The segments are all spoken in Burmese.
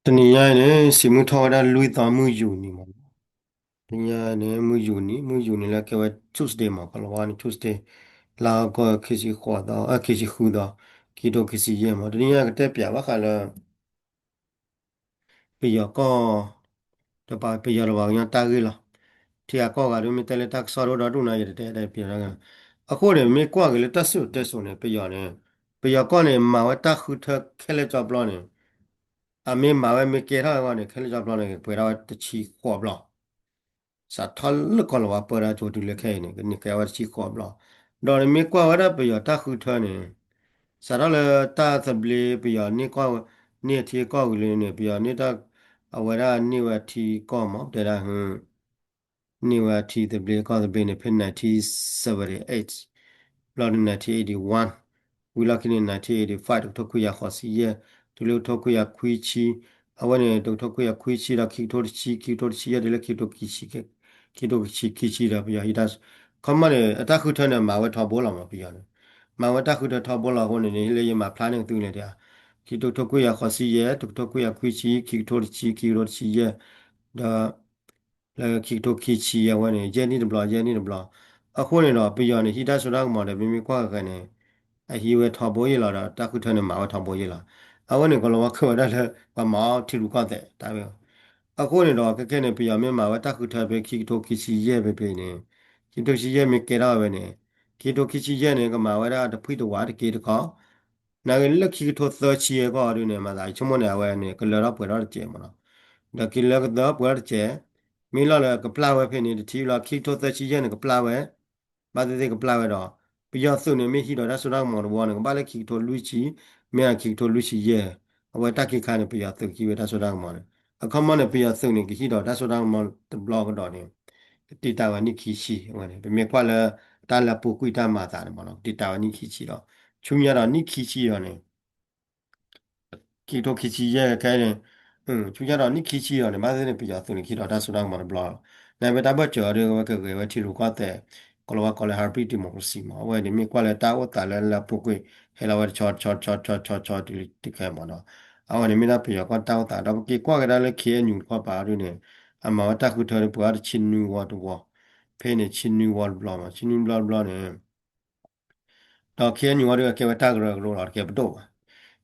တနင်္လာနေ့စီမူထော်ဒါလူသားမှုယူနေမှာတနင်္လာနေ့မှုယူနေလဲကဲဝဲ Tuesday မှာကလဝါနီ Tuesday လာကောခစီခေါ်တော့ခစီခူတော့ကီတိုခစီရဲမှာတနင်္လာကတက်ပြပါခါလဲပြရကောတပါပြရတော့ညာတာကြီးလားတီအကောကရမီတယ်တက်ဆော်တော့ဒူနာရတဲ့ပြရကအခုလေမေကွာကလေးတက်ဆုတက်ဆုနေပြရနေပြရကောနေမှာဝတာခုထခဲလေကြောပလောနေအမေမှာဝဲမေကေထားကောနေခဲလေကြောပလောနေပြရတော့တချီခေါ်ပလော sa thal ko lo wa para cho tu le khe ne ni ka wa chi ko bla do ne mi kwa wa da pe yo ta khu thwa ne sa ra le ta sa ble pe yo ni kwa ni thi ko wi le ne pe yo ni ta a wa da ni wa thi ko mo de da hu ni wa thi the ble ko the ble ne phin na thi 78 blood in 1981 we lucky in 1985 to ku ya khosi ye tu lo to ku ya khui chi awane to ku ya khui chi da ki to chi ya de le ki to ki chi ke ki to ki chi da ya hidas kamane ata khu thane ma we tho bo la ma pi ya ne ma we ta khu tho bo la ho ne le ye ma phla ne tu ne da ki to ku ya khosi ye to ku ya khui chi ki to chi ye da la ki to ki chi ya wane je ni de bla je ni de bla အခုနေတော့ပြရနေဟိတဆိုတာကမှလည်းမိမိကွာကနေအဟိဝဲထော်ပေါ်ရလာတာတခုထနေမှာဝထော်ပေါ်ရလာအဝနေကလောခေါ်တယ်ပမောထီလူကတဲ့ဒါပဲအခုနေတော့ကဲနေပြရမြမှာဝတခုထပဲခီတိုခီစီရဲ့ပဲပဲနေခီတိုစီရဲ့မြကေတော့ပဲနေခီတိုခီစီရဲ့နေကမှာဝရတဖိတဝါတကေတခေါနာကလက်ခီတိုသချီရဲ့ကောရနေမှာဒါချုံမနေဝဲနေကလောတော့ပွေတော့ကျေမနော်ဒါကီလက်တော့ပွေတော့ကျေမီလာလကပလာဝဲဖိနေတတီလာခီတိုသချီရဲ့နေကပလာဝဲ ဘာတဲ့ကပလာဝဲတော့ပြရစုနေမိဟိတော့ဒါဆိုတော့မော်ဘောနေဘာလဲခီတိုလူချီမဲခီတိုလူချီရဲ့အဝဲတက်ခိခါနေပြရစုကြီးဝဲဒါဆိုတော့မော်နေအခမနဲ့ပြရစုနေခီတော့ဒါဆိုတော့မော်ဘလော့ကတော့နေတီတာဝနိခီရှိဝဲနေပြမေကွာလဲတာလပူကွီတာမာတာနေမော်နော်တီတာဝနိခီရှိတော့ချုံရတော့နိခီရှိရောနေ ki to ki chi ye kai ne chu ja da ni ki chi yo ne ma se ne pi ja su ni ki da su da ma bla na be ta ba jo de wa ke wa ti lu kwa te ko lo wa ko le har pi ti mo si ma wa ni mi kwa le ta o ta le la pu kwe he la wa cho ti kai ma no a wa ni mi na pi ya kwa ta o ta da ki kwa ga da le ki nyu kwa ba ru ne a ma wa ta ku to le bu a chin nu wa to wa pe ne chin nu wa bla ma chin nu bla ne da ki nyu wa de ke wa ta ga ro la ke ba do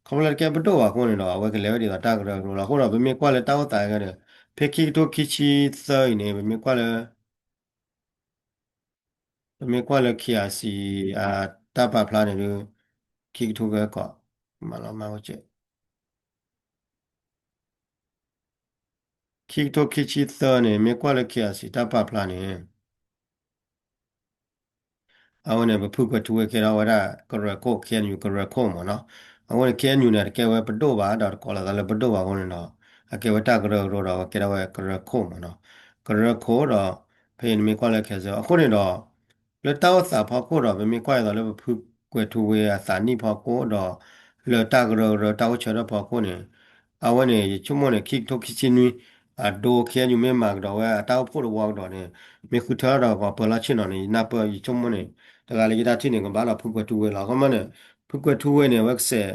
ခမလကပတော့ခုနေတော့ဝက်ကလေးတွေကတာကြရလို့လားခုတော့ဘယ်မြကွာလဲတောက်တာကြတယ်ဖေကီတိုခီချီစိုင်းနေဘယ်မြကွာလဲဘယ်မြကွာလဲခီယာစီအာတပ်ပဖလာနေလို့ခီတိုကကောမလာမဟုတ်ချေခီတိုခီချီစိုင်းနေမြကွာလဲခီယာစီတပ်ပဖလာနေ awane ba phu ko tuwe kera wara kora ko kien yu kora ko mo no awane kien yu ne ke wa pdo ba da ko la la pdo ba ko ne no ake wa ta kora ro da kera wa kora ko mo no kora ko da pe ni mi kwa la ke so ko ne do le ta wa sa pha ko da be mi kwa da le phu ko tuwe a sa ni pha ko da le ta kora ro ta wa cha da pha ko ne awane chu mo ne ki to ki chin ni a do kien yu me ma da wa ta wa pho do wa da ne mi khu tha da ba pa la chin no ni na pa chu mo ne တကလည်းရတာထိနေကဘာလာဖုကွက်တူဝဲလာကမနဲ့ဖုကွက်တူဝဲနေဝက်ဆက်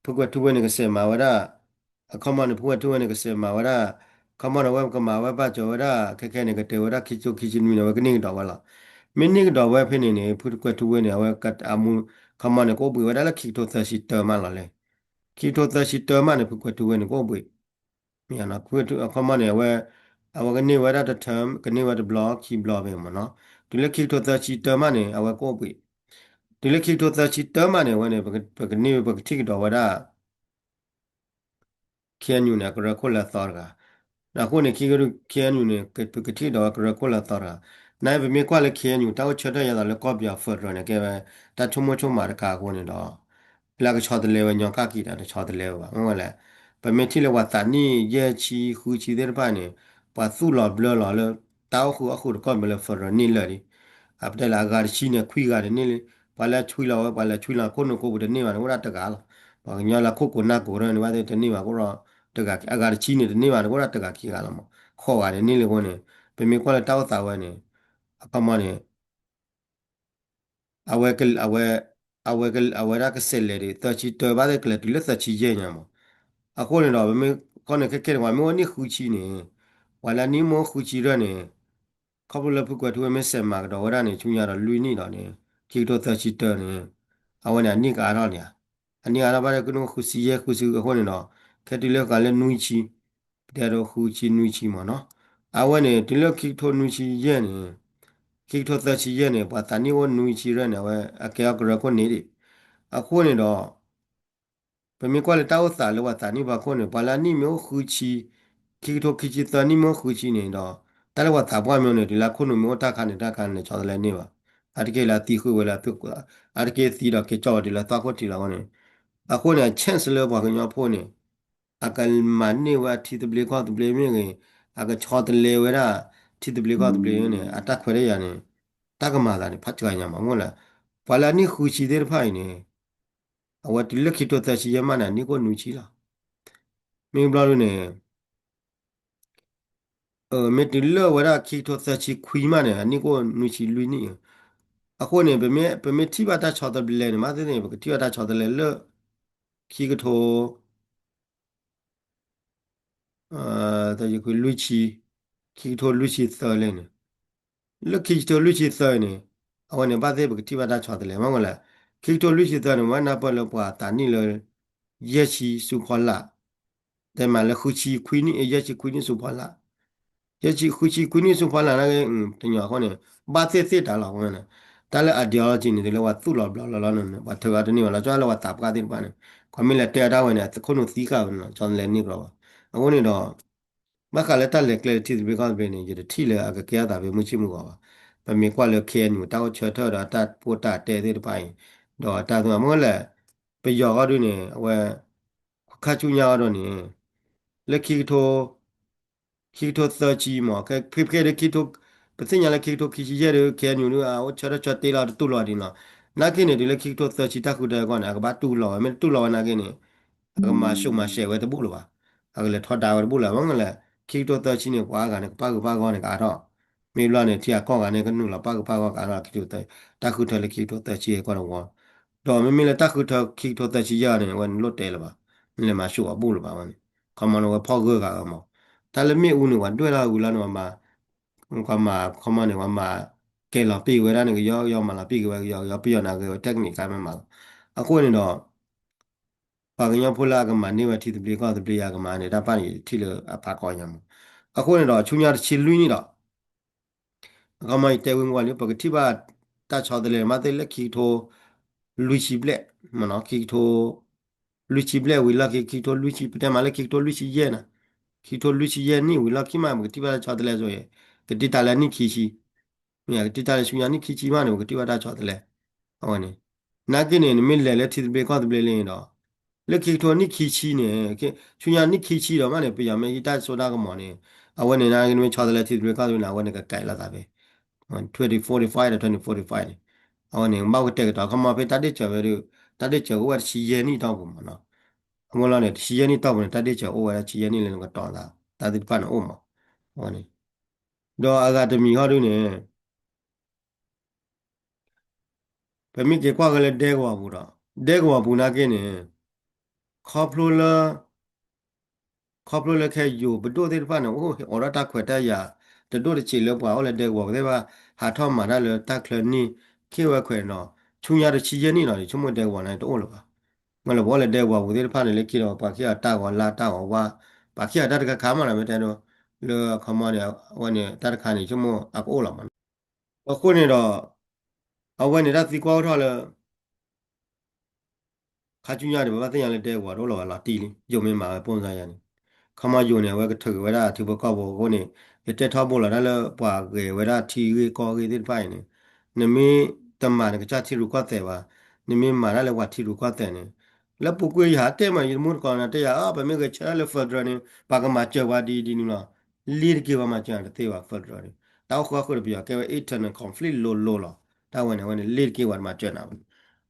ဖုကွက်တူဝဲနေကစမာဝရအခမနဲ့ဖုကွက်တူဝဲနေကစမာဝရခမနဝဲကမာဝဲပါကျော်ဝရခက်ခဲနေကတေဝရခိချိုခိချိနူနေဝကနေတော့ဝလာမင်းနေတော့ဝဲဖိနေနေဖုကွက်တူဝဲနေဝဲကတ်အမှုခမနဲ့ကိုပွေဝရလခိတိုသရှိတမလာလေခိတိုသရှိတမနဲ့ဖုကွက်တူဝဲနေကိုပွေမြန်နာကွက်တူအခမနဲ့ဝဲအဝကနေဝရတထမ်ကနေဝရဘလော့ခီဘလော့ပဲမနော်ဒီလက်ခိတိုသရှိတမနဲ့အဝကိုပွေ ဒီလခိတိုသချီတမနဲ့ဝနဲ့ပကနေပကတိကတော့ဝရခဲညူနေကရခိုလာသောကနာခုနေခိကရခဲညူနေပကတိတော့ကရခိုလာသောကနိုင်ဗမေကွာလေခဲညူတောက်ချတဲ့ရတာလေကော့ပြဖော်ရနေကဲပဲတချုံမချုံမာရကာကိုနေတော့လာကချော်တယ်လေဝညောကကီတာချော်တယ်လေဝငေါလေပမေတိလေဝတာနီယေချီခူချီတဲ့ပါနေပါစုလောဘလောလောတောက်ခုအခုကော့မလေဖော်ရနေလေအပဒလာဂါချီနေခွီဂါနေလေ ပါလာချွေလာဝဲပါလာချွေလာကိုနိုကိုဘဒနေပါနော်ရတကားဘာညာလာခုကိုနာကိုရနေပါတဲ့တနေပါကိုရတကအဂါချီနေတနေပါကိုရတကခီကလာမခေါ်ပါတယ်နေလေကိုနေပေမေကိုလာတောက်တာဝဲနေအပမနေအဝဲရကဆက်လေတချီတပါတဲ့ကလေဒီလက်ချီရဲ့ညာမအခုနေတော့ပေမေ con che wa mo ni khu chi ne wala ni mo khu chi ra ne couple la pu kwa tu me se ma do ra ne chu nya do lui ni do ne ki to ta chi to ne a wa na ni ka ro ne ani ara ba ku no khu si ye khu si ko ne do ke ti le ka le nui chi de do khu chi nui chi mo no a wa ne ti le ki to nui chi ye ne ki to ta chi ye ne ba ta ni wo nui chi ra ne wa a ke a ko ko ne di a ko ne do pe mi kwa le ta o sa le wa ta ni ba ko ne ba la ni me o khu chi ki to ki chi ta ni mo khu chi ne do ta le wa ta bwa mi ne di la ko no mo ta ka ne cha le ne ba a ke la ti khu we la tu ko a ke ti da ke cha di la ta ko ti la wa ne a ko ne chance le ba ko nya po ne a ka man ne wa ti de ble ko de ble mi ne a ka cha de le we ra ti de ble ko de ble ne a ta khwe re ya ne ta ka ma la ne pha cha nya ma mo la ba la ni khu chi de pha ne a wa ti le ki to ta chi ya ma na ni ko nu chi la မင်းဘလာလို့ ਨੇ မတလဝရခိတောသချီခွီမနဲ့အနိကိုနူချီလူနီအခုနေပမေတိပါတာချောတယ်ဘလဲမတဲ့နေတိပါတာချောတယ်လေခိကထောတကြီးခွလူချီခိထောလူချီသလဲနေလခိထောလူချီသနေအဝနေပါတဲ့တိပါတာချောတယ်လေမငလားခိထောလူချီသနေဝနာပလပွားတာနီလေရက်ချီစုခေါ်လာတဲ့မှာလခုချီခွီနီရက်ချီခွီနီစုခေါ်လာ ye chi khu chi ku ni su pha la na ge tin ya ho ne ba se se da la ho ne ta le ideology ni de le wa tu la bla la la ne ba tha ga de ni la cha la wa ta pa din pa ne ko mi le te da wa ne ko no si ka no chon le ni bro a ko ni do ma ka le ta le kle ti bi ka be ni je de ti le a ke ya da be mu chi mu ba ba mi kwa le ke ni ta o che tho da ta po ta te de pa yin do ta so mo le pe yo ga du ne wa kha chu nya do ni le ki tho คิดทศจีมอแค่เพื่อเด็กคิดทุกเป็นสิ่งอย่างไรคิดทุกคิดเยอะเลยแค่อยู่นู่นอ่ะว่าชดชดตีเราตุลอดีนะนักเก็ตเนี่ยเดี๋ยวคิดทศจีถ้าคุณได้ก่อนนะก็บ้าตุลอไม่ตุลอนักเก็ตเนี่ยก็มาชูมาเชไว้ตะบุหรือวะก็เลยทอดดาวตะบุหรือว่างั้นแหละคิดทศจีเนี่ยกว่ากันเนี่ยป้าก่อนเนี่ยก็รอไม่รู้เนี่ยที่อ่ะก่อนกันเนี่ยก็นู่นละป้าก่อนกันละคิดทศถ้าคุณเธอเลยคิดทศจีก่อนว่าดอกไม่มีเลยถ้าคุณเธอคิดทศจีเยอะเนี่ยวันลดเตะหรือเปล่าไม่เลยมาชูอ่ะบุหรือเปล่าวันคำมันว่าพ่อเกิดกันมั้ง ta le mi unu wa dwe la u la no ma kwa ma khoma ne wa ma ke la pi we ra ne yo ma la pi we yo pi yo na ke technique ka ma a ko ni do pa ga nya phu la ga ma ne wa ti de ple ka de ple ya ga ma ne da pa ni ti le a pa ko nya mo a ko ni do chu nya chi lu ni do ga ma te wen wa le pa ga ti ba ta cha de le ma de le ki tho lu chi ple ma no ki tho lu chi ple wi la ki tho lu chi ple ma le ki tho lu chi ye na ki to lu chi ye ni wi la ki ma mo ti ba cha de le so ye ke ti ta la ni ki chi mi ya ti ta le shu ya ni ki chi ma ne ko ti ba ta cha de le ho ne na ki ne mi le le ti be ko de le le do le ki to ni ki chi ne ke shu ya ni ki chi do ma ne pe ya me i ta so da ko mo ne a wa ne na ki me cha de le ti be ko de na wa ne ka kai la ta be 2045 2045ne a wa ne ma ko te ka ka ma pe ta de cha be ru ta de cha ko wa chi ye ni ta ko mo no အမောလာနဲ့ချီရနီတောက်နေတတ်တဲ့ချောအိုဝဲချီရနီလည်းကတောင်းတာတာဒီပန်အိုမဟောနေတော့အကဒမီဟောတို့နေဗမိကေကွာကလေးဒဲကွာဘူးတော့ဒဲကွာဘူးနာကင်းနေခေါပလိုလာ couple လည်းခဲယူဘဒိုတဲ့ဖာနော်အိုအော်ရတာခွေတရတဒိုတချီလောက်ပါအော်လည်းတဲ့ဝကတဲ့ပါဟာထောင်းမာရလေတက်ခလနီခေဝခွေနော်ချုံရတဲ့ချီရနီနော်ချုံမတဲ့ဝနိုင်တော့လို့ပါငါလည်းဘောလည်းတဲ့ဝဘူးတဲ့ဖာလည်းခေတော့ပါခေတာကောလာတာကောဝါပါခေတာတကခါမလာမတဲ့တော့လေခမရဝနေတာတခါနေချုံမအကောလာမအခုနေတော့အဝနေတာစီကွာထော်လည်းခါကျွညာတယ်ဘာတဲ့ရလည်းတဲ့ဝတော့လောလာတီလီယုံမင်းမှာပုံစံရနေ ခမယုံနေဝဲကထဝဲတာသူဘကောဘောကိုနေတက်ထောပေါ်လာတယ်ပွာကေဝဲတာထီကေကောကေတဲ့ပိုင်နေနမီတမန်ကချတီရူကတဲ့ပါနမီမာရလည်းဝါထီရူကတဲ့နေလက်ပုကွေးဟာတဲ့မယမှုကောနာတဲ့အာဗမေကချာလေဖဒရနေပါကမာချဝါဒီနီနော်လီရကေဝမာချန်တဲ့ပါဖဒရနေတောက်ခွာခွေပြကေဝ internal conflict လိုလောတာဝန်ဝင်လီရကေဝမာချန်နာ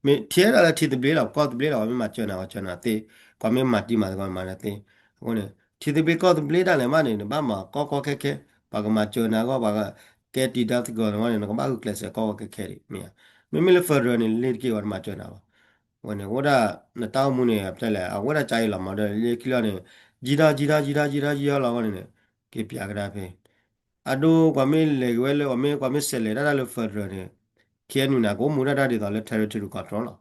မေထဲရလာတီတဘလေတော့ကော့တဘလေတော့မချန်နာချန်နာတဲ့ကွာမေမာတီမာကွာမာတဲ့ဟိုနေ ทีนี้ไปก็ต้องเปลี่ยนอะไรมาเนี่ยบ้านมาก็แค่ปากมาเจอนะก็ปากแกตีดับที่ก่อนว่าเนี่ยก็บ้าก็เคลสก็แค่ดิเมียไม่เลยเฟอร์เรนเล่นกี่วันมาเจอนะวันนี้ว่าได้ในต้ามุเนี่ยแต่ละเอาว่าได้ใจหลับมาได้เรียกกี่แล้วเนี่ย gira la wane ne ke pia gra pe ado kwa me le wele kwa me sele da le federal ne ke nu na go mu da de da le territory control la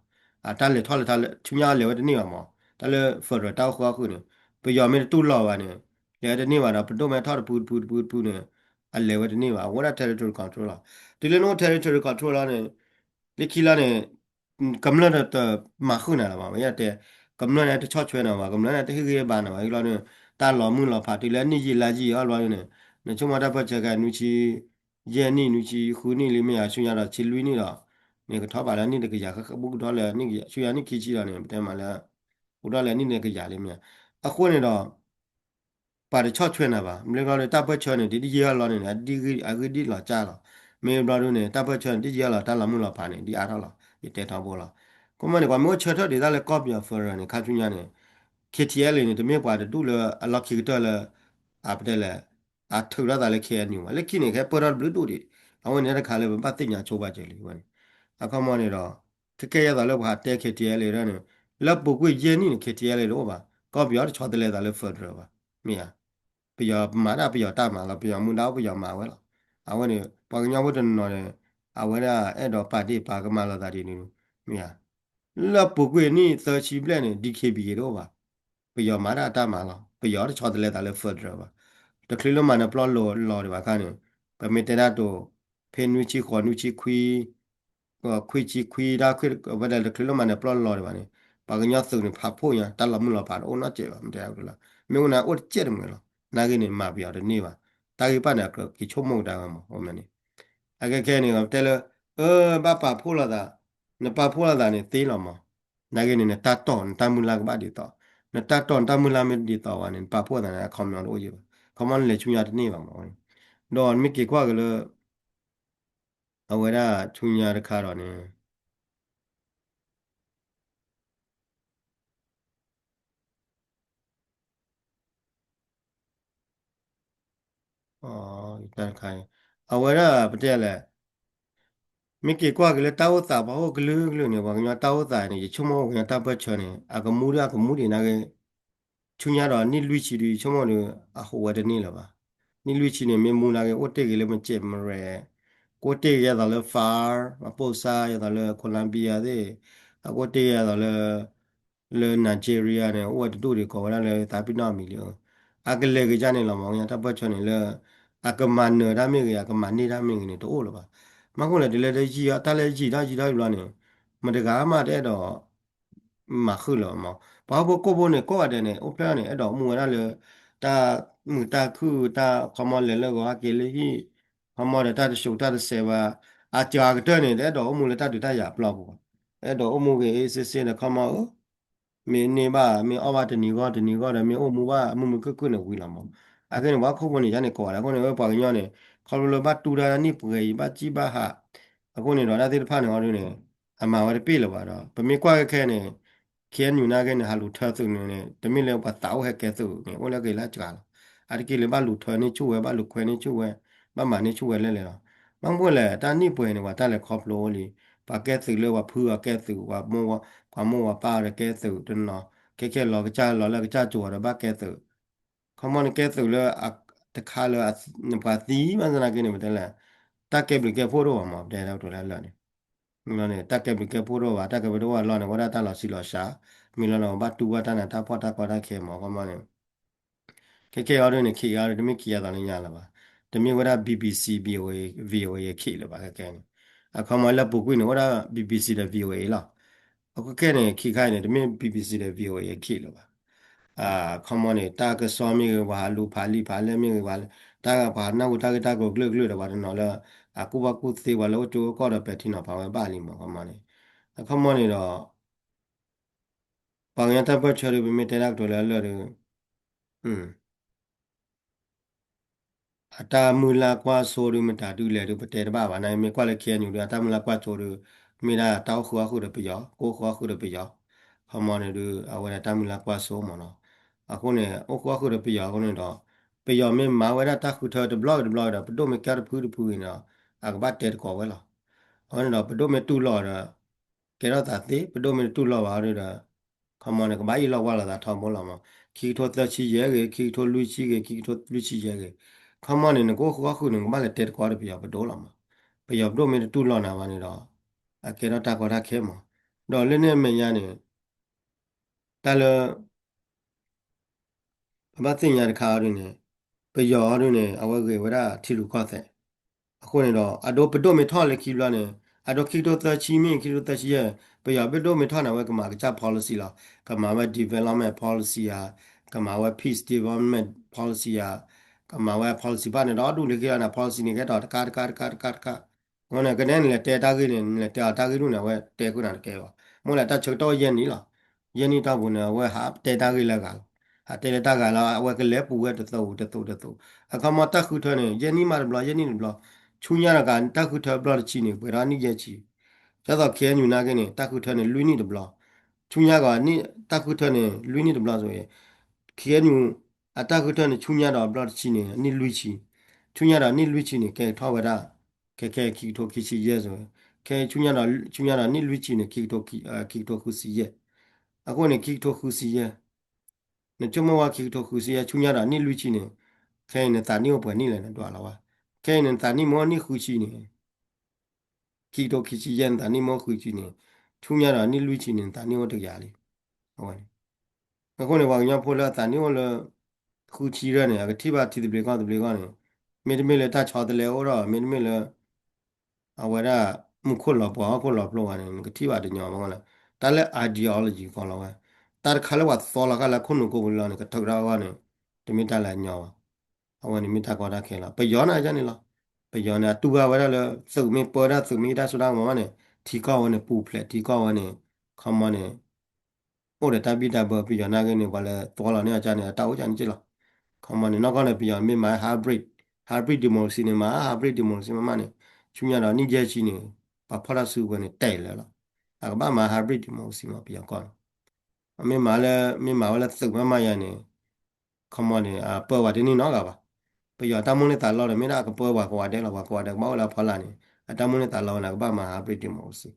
a ta le thwa le ta le chunya le wa de ni ma ta le federal ta khwa khu ne pe yo me tu la wa ne le de ni wa da do me tha pu ne a le wa de ni wa wa da territory control la de le no territory control la ne le ki la ne cầm lên là mà khơi này là mà bây giờ thì cầm lên này thì cho chuyện nào mà cầm lên này thì cái bàn nào mà cái lo này ta lo mưa lo phạt thì lên như gì là gì ở lo này nói chung là đã bắt chắc cái nuôi chi giờ ní nuôi chi khu ní里面啊需要了去lui ní了那个淘宝了你那个价格不多了那个需要你开起了呢对嘛了不多了你那个价里面啊货呢了把它炒圈了吧那个大不圈呢滴滴也了呢滴个啊个滴了加了没有了呢大不圈滴也了大了木了盘呢滴压到了也带到不了。ก็มันก็มันเชื่อถือได้แล้วก็เปียเฟอร์เนี่ยข้าจุนยาเนี่ยเคทีเอลเนี่ยตัวเมียกว่าจะดูเลยล็อกคิกเตอร์เลยอาไปได้เลยอาถือแล้วแต่เลยเคนิวเลยคิดเนี่ยแค่เปิดรับดูดิเอาวันนี้เราขายเลยเป็นปัตติญาโชว์บาเจลีวันอาคำมันเนี่ยเราแค่ยาแต่เลยว่าแต่เคทีเอลเลยเนี่ยแล้วบุกวิเจนี่เคทีเอลเลยรู้ป่ะก็เปียชดเลยแต่เลยเฟอร์เลยป่ะเมียเปียมาได้เปียตามมาแล้วเปียมุนดาวเปียมาเวละเอาวันนี้พอเงาวันนั้นเนี่ยเอาวันนี้ไอ้ดอกปาร์ตี้ปากก็มาแล้วตาดีนี่เมีย 那不归你早起不来呢，DKB 了吧？不要马达打马了，不要的瞧得来打来扶着吧。这可能嘛那不老的吧看呢，把没得那多，偏女去和女去亏，亏去亏da亏，不得可能嘛那不老的吧呢，把个伢子呢怕破呀，打了木了怕的，我那这吧，没得了了，没有那我接着没了，那个呢嘛不要的你吧，打一把那个给触摸的嘛，我们呢。aga kene ga tele ba pa phula da na pa phula da ne te lo mo na ge ne ta ton ta mu la ba di to na ta ton ta mu la me di to wa ne pa phula da na khom yo lo ji khom man le chu ya de ne ba mo don mi ki kwa ga le a we da chu ya de kha ro ne ta khai a we da pa te le mi ki kwa ga le ta o ta ba o glu ne ba nya ta o ta ne chu mo ga ta pa cho ne a ga mu ri na ge chu ya ro ni lu chi ri chu mo ne a ho wa de ne la ba นี่ลุยชิเนี่ยมีมูนาเกโอเตกเลยมันเจ็บมันแร่โกเตกยาตาเลฟาร์มาโปซายาตาเลโคลัมเบียเดอะโกเตกยาตาเลไนจีเรียเนี่ยโอ้ดูดิก็ว่าเลยตาปินามิเลยอากเลกจานี่ละมองยาตาปัจจุบันเลยอากมันเนอดามิกยากมันนี่ดามิกเนี่ยโตละบะมันก็เลยเดลเลยจีอะตาเลยจีได้อยู่แล้วเนี่ยมันเดกามาได้ดอกมาคือละมองพอพวกโกโบเนี่ยก็ว่าเดเนี่ยโอเพลเนี่ยไอ้ดอกมัวนั่นเลย ta mu ta khu ta khom le le go ke le hi khom le ta de shu ta de se ba a cha ga de ne de do mu le ta du ta ya plo bo e do mu ge e se se ne khom o me ne ba me o ba de ni go de me o mu ba mu ku ne wi la mo a ke ne ba khu bo ne ja ne ko la ko ne ba ga nyo ne khom lo ba tu da ni pu ge ba chi ba ha a ko ne do na de pha ne ho ne a ma wa de pi lo ba do ba me kwa ke ne ခေညူနာကဲ့ဟာလူထသုနေတမိလေပတ်တောက်ဟဲ့ကဲသုနေဝလကေလာကြာအတကေလေဘလူထွနေချူဝဲဘလူခွဲနေချူဝဲမမနေချူဝဲလဲလဲမန်ပွဲလေတာနိပွဲနေဝတာလေခေါပလိုလီပါကဲသုလေဝဖူကဲသုဝမောဝကွာမောဝပါရကဲသုတနောကဲလောကကြလောလကကြจูရဘကဲသုခမန်ကဲသုလေတခါလေနပါတီမန်စနာကေနေမတဲလဲတကဲဘလကဲဖိုးတော့မှာတဲတော့တော်လဲလဲ ngane take bi ke puro wa take bi do wa lo ne wa ta lo si lo sha mi lo no ba tu wa ta na ta pho ta kwa ta ke mo ko ma ne ke ke yo ne ki ya de mi ki ya da ne nya la ba de mi wa da BBC VOA VOA ye ki lo ba ke ke ne a ko ma la bu ku ne wa da BBC 的 VOA la a ko ke ne ki khai ne de mi BBC 的 VOA ye ki lo ba a ko ma ne ta ke so mi wa lu pha li pha le mi wa ta ga ba na ku ta ko glu da ba no la အခုဘကုသေးပါလို့ကျိုးကောတော့ပဲထိနော်ပါပဲပါလိမ့်မှာခမနေအခမနေတော့ပေါင်ရတဲ့ဘက်ချရပဲမတဲရတော့လဲလဲอืม atamula kwa soru mata du le du pate ba ba nai me kwa le khe nyu du atamula kwa soru me da taw khwa khu de pyo ko khwa khu de pyo hamo ne du awa atamula kwa so mo no ako ne o khwa khu de pyo ko ne do pyo me ma wa da ta khu tho de blog da pdo me kya de phu ni no ak ba te ko we lo ho ne do pdo me tu lo da ke ra ta te pdo me tu lo ba ru da hamo ne ko ba yi lo wa la da tho mo lo mo ခီထောတက်ချီရဲကခီထောလူချီကခီထောလူချီရဲကခမနေနကိုခေါခုနကမလည်းတက်ကွာရပြဘဒေါ်လာမှာပြရဘဒိုမီတူလောနာမနေတော့အကေရတာကောရခဲမှာတော့လင်းနေမညာနေတလဘာတင်ရခါရင်းနေပယောရင်းနေအဝဲကေဝရထီလူခော့တဲ့အခုနေတော့အဒိုပဒိုမီထောလေခီလွားနေအဒိုခီတိုတချီမင်းခီတိုတချီရဲ့ပယောပဒိုမီထောနာဝဲကမှာကချ policy လားကမှာဝဲ development policy ယာကမှာဝဲ peace development policy ယာကမှာဝဲ policy ဘာနေတော့ဒူလေကရနာ policy နေကတော့တကာငုံနေကနေလေတဲတာကြီးနေလေတဲတာကြီးလို့နေဝဲတဲခုနာကဲပါမို့လဲတချတော့ရဲ့နီလားရဲ့နီတော့ဘူးနေဝဲဟာတဲတာကြီးလက်ကဟာတဲတာကလာဝဲကလဲပူဝဲတတူအခါမတက်ခုထနေရဲ့နီမှာဘလားရဲ့နီဘလားချူညာကတက်ခုထဘလားချီနေဝဲရာနီရဲ့ချီကျတော့ခဲညူနာကနေတက်ခုထနေလူနီတဘလားချူညာကနီတက်ခုထနေလူနီတဘလားဆိုရင်ခဲညူအတက်ခုထနေချူညာတော့ဘလားချီနေနီလူချီချူညာတော့နီလူချီနေကဲထောက်ဝဲတာ ခဲခီတိုခီစီရဲဆိုခဲချူညာတော့နိလူချီနေခီတိုခုစီရဲအခုနေခီတိုခုစီရဲနေချမဝခီတိုခုစီရဲချူညာတော့နိလူချီနေခဲနေတာနိဘွယ်နိလည်းတော့လာဝခဲနေတာနိမောနိခုချီနေခီတိုခီစီရဲတာနိမောခုချီနေချူညာတော့နိလူချီနေတာနိဝတရလေးဟုတ်အခုနေဘာညာဖိုလာတာနိဝလခုချီရနေကတိပါတီတပလေကောတပလေကောနေမေတမေလေတာချောတလေဩတော့မေတမေလေ အဝရမှုခုလောပေါ်ခုလောပလောဝနေကတိပါတညောမလားတလဲ ideology ကောလောဝဲတာခါလဝတ်သောလကလခုနကိုဘလောနေကထောက်ရာဝနေတမိတလာညောအဝနေမိတာကောတာခဲလားပယောနာကြနေလားပယောနာတူပါဝရလဲစုံမပေါ်ရစုံမိတာဆိုတာမမနဲ့ထီကောဝနေပူဖလက်ထီကောဝနေခမနေဟိုတဲ့တပိတာဘပယောနာကနေဘာလဲတော်လာနေအကြနေတောက်ကြနေကြလားခမနေနောက်ကနေပယောမိမ hybrid democracy နေမှာ hybrid democracy မမနဲ့ချူညာတော့နိကျချင်းနေဘာဖလာစုကနေတဲ့လဲလားအကဘာမှာ hybrid democracy မှာပြောကောအမေမာလည်းမေမာလည်းသုတ်မမရနေခမနေပေါ်ဝတ်နေနော်ကပါပယောတမုန်နဲ့တာလောတယ်မင်းကပေါ်ဝါကွာတယ်လောကွာတယ်မောလာဖလာနေအတမုန်နဲ့တာလောနာကဘာမှာ hybrid democracy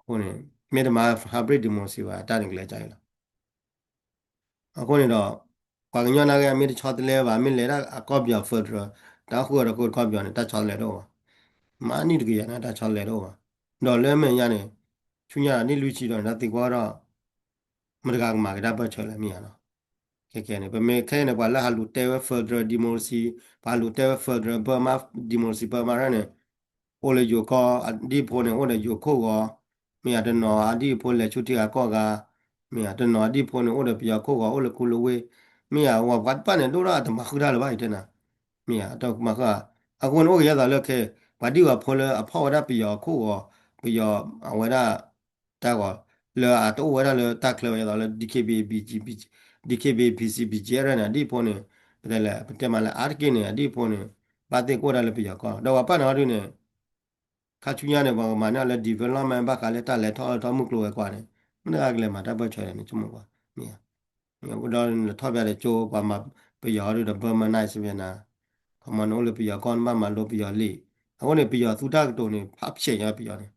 ခုနေမြေတမှာ hybrid democracy ပါတာနေကြလဲကြိုင်လားအခုနေတော့ကွာကညနာကမြေချောတလဲပါမင်းလေအကောပြောဖက်ဒရယ်တာခုရကိုကောပြောနေတာချောလဲတော့မာနီတကရနာတာချောလဲတော့တော့လဲမင်းရနေချွညာနေလူချီတော့နာတိကွာတော့မတကမာကဒါပတ်ချေလဲမြင်ရတော့ကဲနေပမေခဲနေပါလာဟာလူတဲဝဖက်ဒရယ်ဒီမိုစီဘာလူတဲဝဖက်ဒရယ်ဘာမာဒီမိုစီဘာမာရနေโอเลโยก็อดีโพเนี่ยโอเลโยโคก็มีอาตนออดีโพเลชุติอาก็กามีอาตนออดีโพเนี่ยโอเลปิยาโคก็โอเลคุโลเวมีอาว่าวัดปะเนี่ยโดราตมะคุดาลบาอีเตนะมีอาตอกมะกะอะกุนโอยะดาเลเคบัดดีว่าโพเลอพอวดาปิยาโคก็ปิยาอวดาตาก็เลอาตโอวดาเลตาเคลยะดาเลDKB BGB DKB BCB jera na di pone bedele bedemala arke ne di pone bate ko da le piya ko da wa pa na ri ne ခါချူညာနေပါမှာနော်လေ development ဘာကလည်းတာလေထောမှုကလိုကွာနေမနေ့ကလည်းမှာတပ်ပတ်ချရတယ်ချမကွာမြင်မြင်တော့ထောက်ပြတဲ့ကြိုးပါမှာပြရတော့ဘာမနိုင်စပြန်နာခမနိုးလေပြရကွန်မမလို့ပြရလေအခုနေပြရသူတက်တုံနေဖပ်ချေရပြရတယ်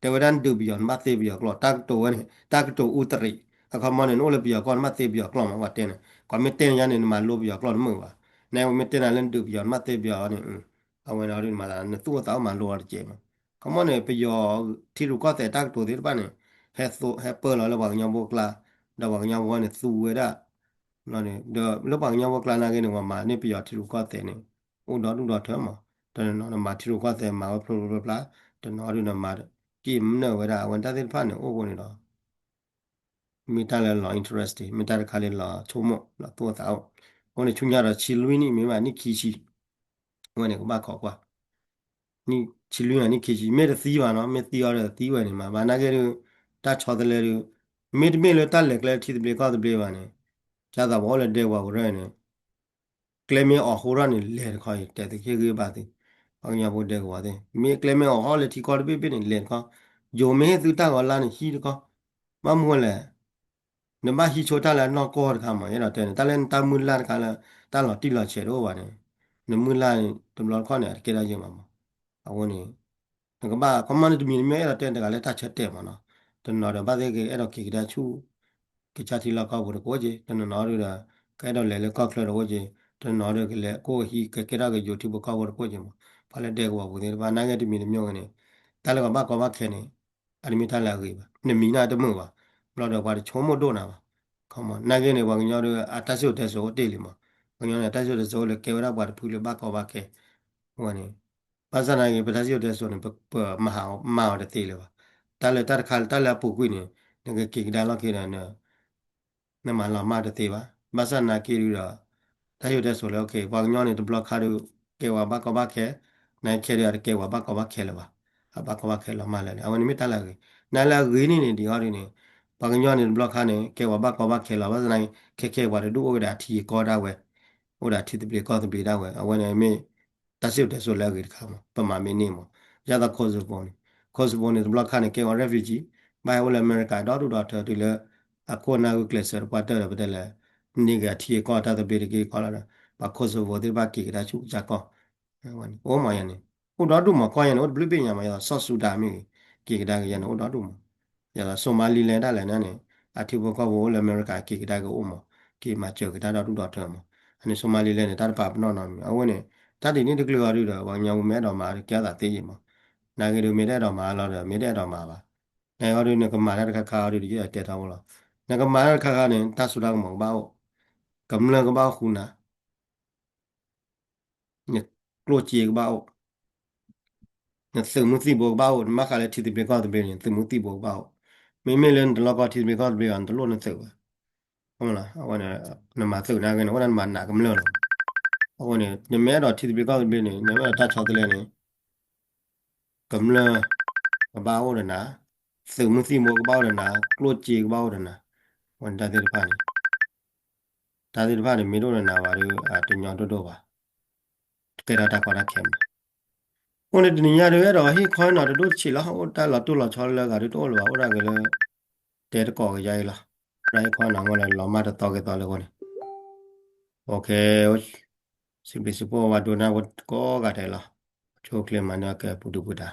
တေဝဒန်ဒူပြရမတ်သေးပြရကလောတက်တုံနေတက်တုံဥတရိအခမနေနိုးလေပြရကွန်မတ်သေးပြရကလောမှာဝတ်တဲ့ကွာမတဲ့ရနေမှာလို့ပြရကလောမှုပါနေမတဲ့နာလန်ဒူပြရမတ်သေးပြရနေအဝင်တော်ရမှာသူ့တော့မှလိုရကြမှာ Kamu ne peyo tiru ko te tak tu dir bane he pe lo bang nyam bokla da bang nyam wane su we da lo ne de lo bang nyam bokla na ke ne ma ne peyo tiru ko te ne u do the ma de no ma tiru ko te ma pro bla de no ru na ma ki mne we da wan ta dir pha ne o ko ne do mi ta le lo interest mi ta ka le lo chu mo lo to ta o ne chu nya da chi lui ni mi ma ni ki chi ဝင်နေကမခေါ်ကွာနိချီလွင်းရနိခေချီမဲသီးပါနော်မဲသီးရတဲ့သီးဝယ်နေမှာဘာနာကဲရတချော်တယ်လေမဲတမဲလေတက်လက်ကလေးထီတပလေကောက်တပလေပါနေကျတာဘောလေတဲ့ဝါဝရဲနေကလမဲအော်ဟိုရနေလေခေါ်ရတဲ့ခေခေပါတဲ့အောင်ရဖို့တဲ့ကွာတဲ့မဲကလမဲအော်ဟောလေထီကော်တပိပိနေလေခေါ်ဂျိုမဲသူတက်ကောလာနေဟီတကောမမွန်းလေနမဟီချိုတာလာနော်ကောတခါမှာရတော့တဲ့တလည်းတမွန်းလာတခါလာတလော်တိလော်ချေတော့ပါနေနမွန်းလာတမလော်ခေါ်နေကေလာချင်းမှာအဝနေ ကဘာကမန်တူမီမဲရတဲ့တကလည်းတချက်တဲ့မနော်တနော်တော့ဘာသေးကအဲ့တော့ကေကဒါချူ ကချာတီလာကောက်ဖို့ကိုကြီးတနနော်ရတာကဲတော့လေလေကောက်ခလို့ကိုကြီးတနော်ရကလေကိုဟီကဲရကဂျိုတီဘကောက်ဖို့ကိုကြီးမဖလဲတဲ့ကောဘူးဒီဘာနာငယ်တမီမြောင်းနေတာလကဘာကောဘာခဲနေအလမီတာလာကြီးပါနမီနာတမှုပါဘလို့တော့ဘာချုံမတို့နာပါခေါမနာငယ်နေဘာညောတို့အတဆုတဲ့ဆိုတေးလီမှာဘာညောနဲ့တဆုတဲ့ဆိုလေကေဝရဘာဖူလေဘာကောဘာခဲဟိုနေဘာသာနာကြီးပဒစီတဲ့ဆိုနေမဟာမာတဲ့တေးလေပါတာလေတာခါတာလာပူကွင်းနေငယ်ကေဒါလောက်ကေရနေနမလာမတဲ့တေးပါဘာသာနာကေရီတော့တာရတဲ့ဆိုလေโอเคဘာညောနေတဘလခါတို့ကေဝဘာကောဘာခဲနိုင်ခဲရကေဝဘာကောဘာခဲလေပါဘာကောဘာခဲလာမလဲအဝင်မီတာလာကြီးနာလာကြီးနေဒီဟာနေဘာကညောနေဘလခါနေကေဝဘာကောဘာခဲလာဘာသာနာခဲဝါတို့ဥဒါတီကောဒါဝဲဥဒါတီတပလကောတပလဒါဝဲအဝင်နေမီတဆိတ်တဲ့ဆိုလဲကြီးခါမှာပမာမင်းနေမှာရတာခေါ်စပေါ်နေခေါ်စပေါ်နေဘလခါနေကေဝ refugee ဘိုင်ဝလအမေရိကတော့တူတော့တူလေအခုနာကိုကလစ်ဆာပတ်တယ်ပတ်တယ်နေကတီကောတာတပလကေကောလာဘာခေါ်စပေါ်ဒီဘာကေကဒါချူကြကောဝန်အိုမယနေဟိုတော့တူမကောယနေဘလပညာမရဆော့ဆူဒါမီကေကဒါကရနေဟိုတော့တူမရတာဆိုမာလီလန်ဒါလည်းနဲ့အထီဘောကဘောလအမေရိကကေကဒါကိုအိုမကေမချေကဒါတော့တူတော့တယ်မအနေဆိုမာလီလန်နဲ့တာပါပနော်နော်အဝနေတတိနေတကလောရတော့ဘာညာမဲတော်မှာကြားတာသေးရင်မနာဂီတို့မေတဲ့တော်မှာတော့မေတဲ့တော်မှာပါနေရောတို့နဲ့ကမာရခခါတို့ဒီတက်တောင်းလားနကမာရခခါနဲ့တဆူတော့မဘောကမ္လကဘောခုနာညကလိုချေကဘောညစမှုစီဘောဘောမခါလေတီတီဘေကောတဘေရင်စမှုတီဘောဘောမေမေလန်တလောကတီဘေကောတဘေန်တလို့နေစေဟုတ်လားအဝနေနမသုနာကနေဝနမနာကမလို့အဝနေညမဲတော့တီတီဘေကောတဘေနေညမဲတတ်ချောက်တယ်နေကမ္လကဘောရနာစမှုစီမောကဘောရနာကလိုချေကဘောရနာဝန်တာတဲ့ဖာနေဒါတဲ့ဖာနေမီတို့နာပါလို့တညောင်တို့ပါကေရတာခေါ်တာခဲမှာ오늘 드니야를 히 khoan ở đó chỉ là họ ta là tôi là cho là cái đó là họ ra cái là để có cái dây là đây khoan nào mà là mà to cái to là con ok simply supposeว่าดูนะว่าก็cái này là cho kle mana cái budu buda